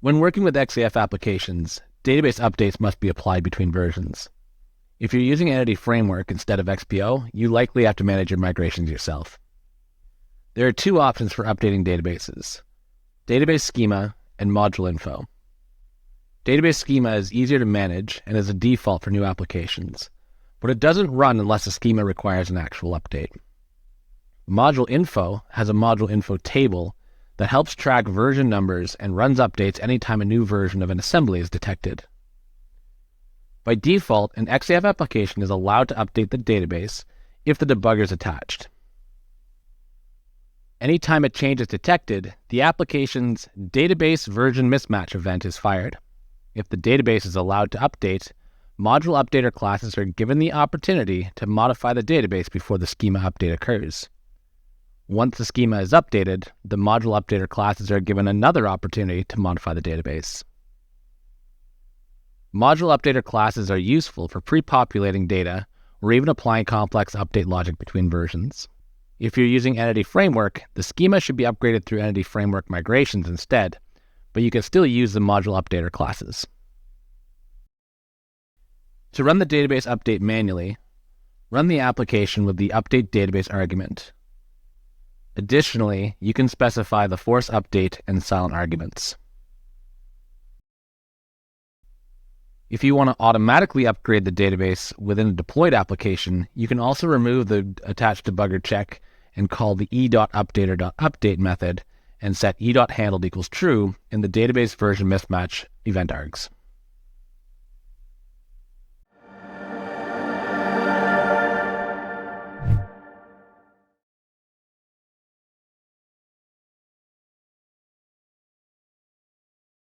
When working with XAF applications, database updates must be applied between versions. If you're using Entity Framework instead of XPO, you likely have to manage your migrations yourself. There are two options for updating databases: database schema and module info. Database schema is easier to manage and is a default for new applications, but it doesn't run unless the schema requires an actual update. Module info has a module info table that helps track version numbers and runs updates anytime a new version of an assembly is detected. By default, an XAF application is allowed to update the database if the debugger is attached. Anytime a change is detected, the application's database version mismatch event is fired. If the database is allowed to update, ModuleUpdater classes are given the opportunity to modify the database before the schema update occurs. Once the schema is updated, the ModuleUpdater classes are given another opportunity to modify the database. ModuleUpdater classes are useful for pre-populating data or even applying complex update logic between versions. If you're using Entity Framework, the schema should be upgraded through Entity Framework migrations instead, but you can still use the ModuleUpdater classes. To run the database update manually, run the application with the update database argument. Additionally, you can specify the force update and silent arguments. If you want to automatically upgrade the database within a deployed application, you can also remove the attached debugger check and call the e.updater.update method and set e.handled equals true in the database version mismatch event args.